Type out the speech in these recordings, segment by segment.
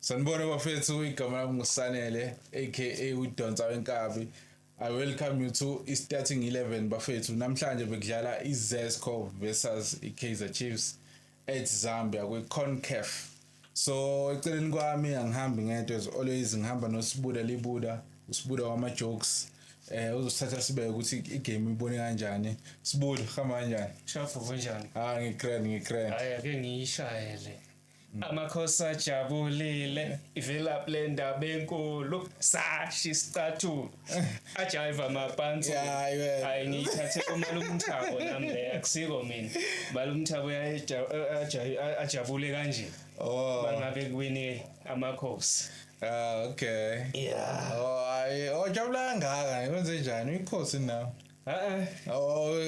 Sanibona bafethu igama lami nguSanele aka uDonsa wenkabi. I welcome you to i-starting 11 bafethu. Namhlanje bekudlala iZesco versus iKaizer Chiefs at Zambia kwi-CONCACAF. So eceleni kwami angihambi ngento as always ngihamba noSibuda Libuda, uSibuda wama-jokes. Uzosithatha sibeke ukuthi igame ibone kanjani. Sibuda hamba kanjani? Shafu kunjani? Ngikrend. Hayi ake ngiyishayele. Amakhosi ajabulile ivela le ndaba enkulu sashi sicathu ajive amaphansi hayi ngiyithathe uMalumthabo nami le akusiko mina Malumthabo ajabule kanje bangabe kuwini amakhosi Okay. Yeah. Jabula kangaka wenze njani ikhosi nawe?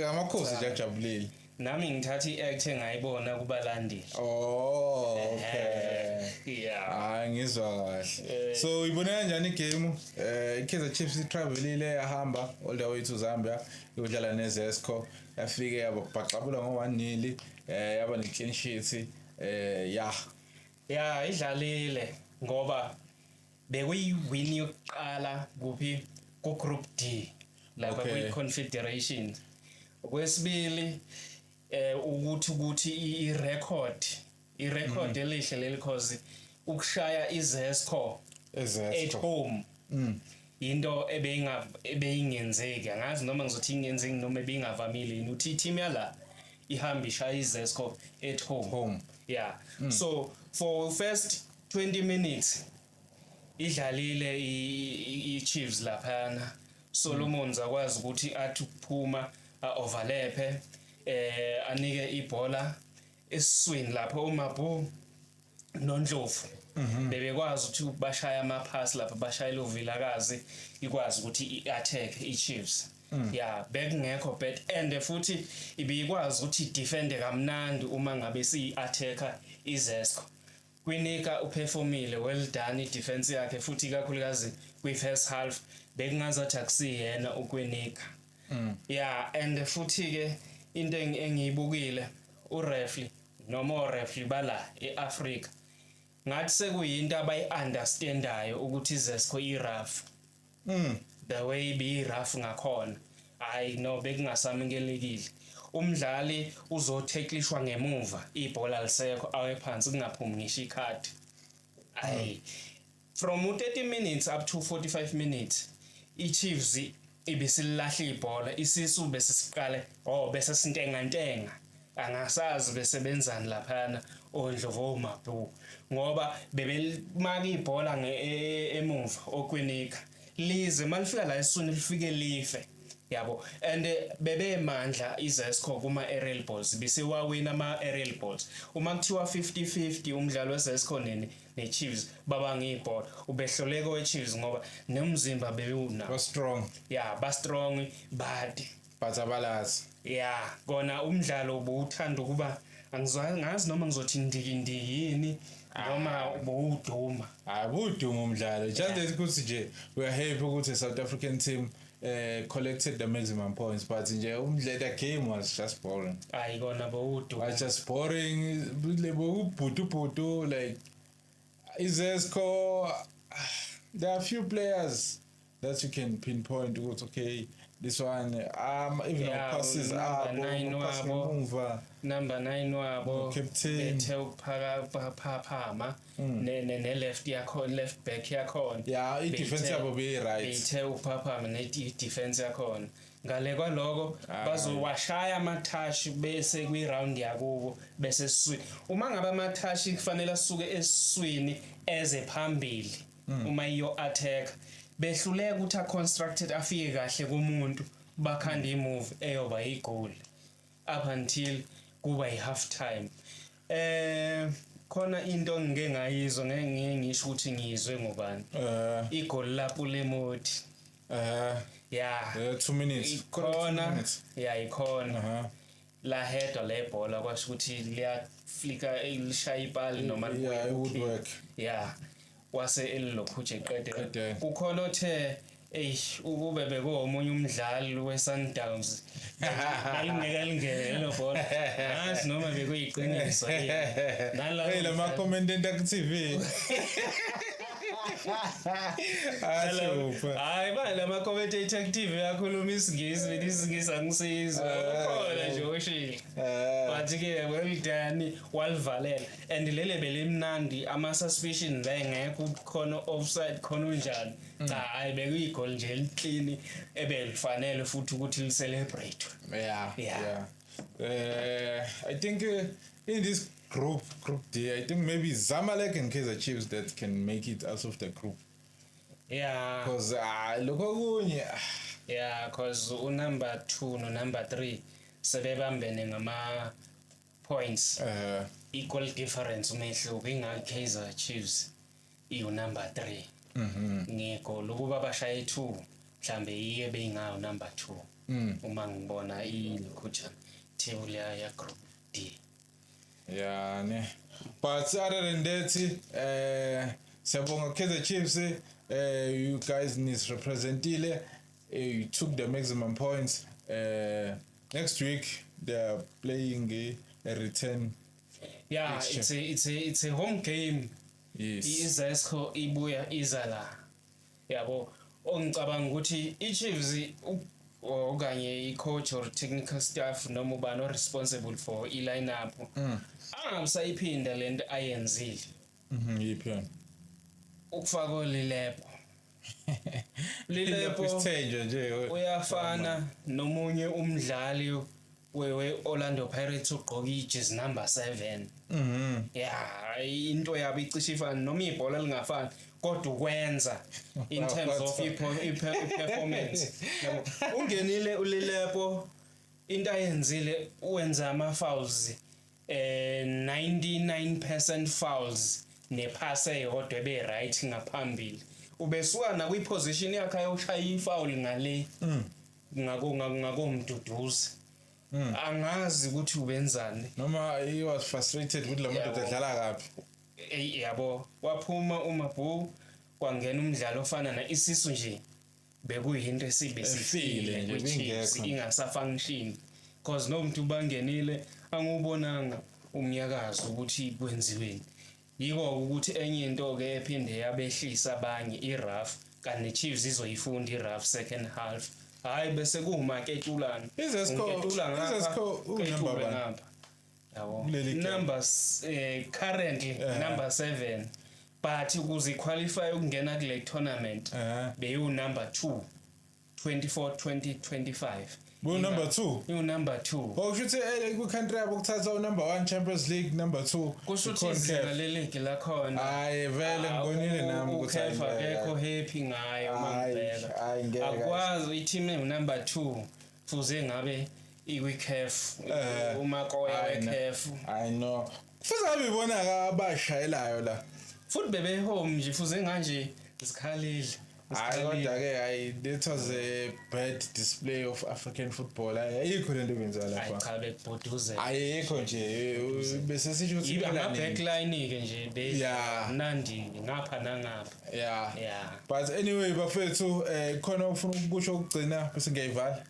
Amakhosi ajabulile. Nami ngithatha i-act engayibona kubalandeli. Okay. Yeah. Ngizwa kahle. So ibone kanjani igame? iKaizer Chiefs itravelile yahamba all the way to Zambia yodlala neZesco. Yafike yababhaqabula ngo-1-0 yaba ne-clean sheet. Yeah, idlalile ngoba bekuyi-win yokuqala kuphi ku-Group D lapha kwi-Confederation. Okwesibili ukuthi i-record elihle leli cause ukushaya iZesco at home into ebeyingenzeki angazi noma ngizothi ingenzeki noma ebeyingavamile yini uthi team yala ihamba ishaya iZesco at home. Yeah. So for first 20 minutes idlalile i-Chiefs laphana. Solomon zakwazi ukuthi athi ukuphuma overlap anike ibhola esiswini lapho uMabu noNdlovu bebekwazi ukuthi bashaya amapass lapha bashayela uVilakazi ikwazi ukuthi i-attack iChiefs. Yeah, bekungekho bad and futhi ibikwazi ukuthi defend kamnandi uma ngabe si-attacker iZesco. Kwinika uperformile well done idefense yakhe futhi kakhulukazi kwi-first half bekungazathi akusiyena ukwenika. Yeah, and futhi ke into engiyibukile ureferee noma oreferee bala eAfrica ngathi sekuyinto abayi-understandayo ukuthi iZesco i-rough. The way be-rough ngakhona hayi no bekungasamukelekile. Umdlali uzotheklishwa ngemuva ibhola lisekho awe phansi kungaphumi ngisho ikhadi. From 30 minutes up to 45 minutes iChiefs ibisilahla ibhola isisu bese siqale bese sintenga angasazi besebenzani laphana oNdlovu oMabu ngoba bebemaka ibhola emuva okwenika lize malifika la esuni lifike life yabo and bebemandla iZesco kuma aerial balls bisewawina ama aerial balls uma kuthiwa 50-50 umdlalo weZesco neChiefs baba ngibhola ubehloleka weChiefs ngoba nomzimba bewuna Was strong. Yeah, ba strong but abalazi. Yeah, kona umdlalo ubuthanda ukuba angizazi noma ngizothi ndiki yini noma ubuduma. Buduma umdlalo. Just ukuthi nje we are happy ukuthi South African team collected the maximum points but nje umdlalo the game was just boring. Kona bowuduma. Was just boring. Bhutu like iZesco. There are a few players that you can pinpoint ukuthi okay this one even passes number 9 wabo captain ethe ukuphaphama ne left back yakhona. Yeah, i-defense yabo be right. Ethe ukuphaphama ne defense yakhona. Ngale kwaloko bazowashaya amathashi bese kwi-round yakubo bese siswini. Uma ngabe amathashi kufanele asuke esiswini eze phambili uma iyo attack behluleka ukuthi constructed afike kahle kumuntu bakhanda imove eyoba igoal up until kuba i-half time. Khona into ngeke ngayizwa ngeke ngisho ukuthi ngizwe ngobani igoal lapho lemoti. Yeah, 2 minutes khona ikhona la header le bhola kwasho ukuthi liyaflika elishaya ipali noma woodwork. Yeah, wase elilophuje eqede kukhona othe ukube bekuwomunye umdlali we-Sundowns ngingeke lingene lo bhola ngathi noma bekuyiqiniso hey lama commentator ku TV hayi ba lama commentator active yakhuluma isingisi angisizwa khona nje oshile but ke well done walivalela and lele belimnandi ama suspicion bengekho khona offside khona unjani cha hayi bekuyigol nje eliclean ebelifanele futhi ukuthi li celebrate yeah I think in this group D, I think maybe Zamalek and Kaizer Chiefs that can make it out of the group. Yeah. Because look okunye. Yeah, because number 2 no number 3 sebebambene ngama points. Equal difference umehluko inga Kaizer Chiefs number 3. Ngiko lokuba bashaye 2 mhlambe iye beyingayo number 2. Uma ngibona ilikhuja table ya group D. Yeah, ne. But other than that, Sabonga Kaizer Chiefs, you guys misrepresentile. You took the maximum points. Next week they are playing a return. Yeah, it's a home game. Yes. Izesco ibuya izala. Yabo ongicabanga ukuthi iChiefs okanye icoach or technical staff noma ubani responsible for i-lineup angabusayiphinda lento ayenzile yiphi yona ukufaka Lilepo stage nje uyafana nomunye umdlali we-Orlando Pirates ugqoka ijezi number 7 yeah into yabo icishe ifana noma ibhola lingafani kodwa ukwenza in terms of performance ungenile uLilepo into ayenzile wenza ama fouls 99% fouls nepass eyodwa be right ngaphambili ubesuka na kwi position yakhe ayoshaya ifoul ngale ngakomduduza angazi ukuthi ubenzani noma he was frustrated with lo muntu odlala kabi yabo waphuma uMabu kwangena umdlalo ofana na isisu nje bekuyinto esibesifile nje bingekho ingasafunction because nomuntu bangenile angubonanga umnyakazo ukuthi kwenziweni yiko ukuthi enye into ke ephinde yabehlisa abanye iRAF kanti Chiefs izoyifunda iRAF second half hayi bese kumaketulana Izesco ngapha yabo numbers currently number 7 but ukuze qualify ukungena kule tournament beyu number 2 24-20-25 number 2 number 2 Ushuthi ku country yabo kuthatha number 1 Champions League number 2 kushuthi izingaleleki la khona hayi vele ngibonile nami ukuthi akekho happy ngayo mangibheka akwazi i-team number 2 fuze ngabe iWCAF uMakoya weCAF I know fuze ngibona abashayelayo la futhi bebe home nje fuze nganje zikhalile hayi kodwa ke that was a bad display of African football ayikho lento benza lapha cha bekubhuduze ayikho nje bese sisho ukuthi iba backline ke nje nandi ngapha nangapha yeah but anyway bafethu khona ufuna ukusho ukugcina bese ngiyayivala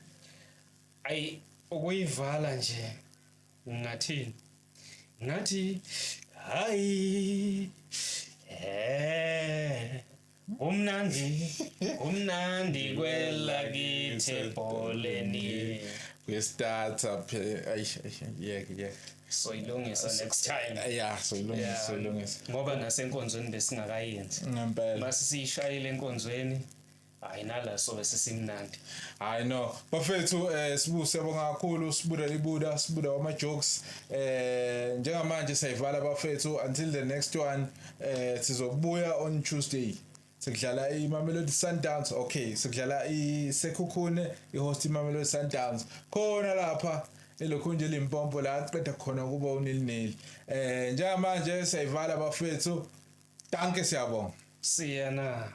ukuyivala nje ngathi hayi umnandi kwela kithe boleni we-start up yeah soyilungisa next time soyilungisa ngoba nasenkonzweni besingakayenzi ngempela mase siyishayile enkonzweni hayi nala so sesimnandi I know bafethu sibonga kakhulu sibuda ama jokes njengamanje sayivala bafethu until the next one sizokubuya on Tuesday sikudlala iMamelodi Sundowns sikudlala iSekhukhune ihost iMamelodi Sundowns khona lapha elokhu nje limpompo la aqeda khona kuba u0-0 njengamanje sayivala bafethu danke siyabonga siyana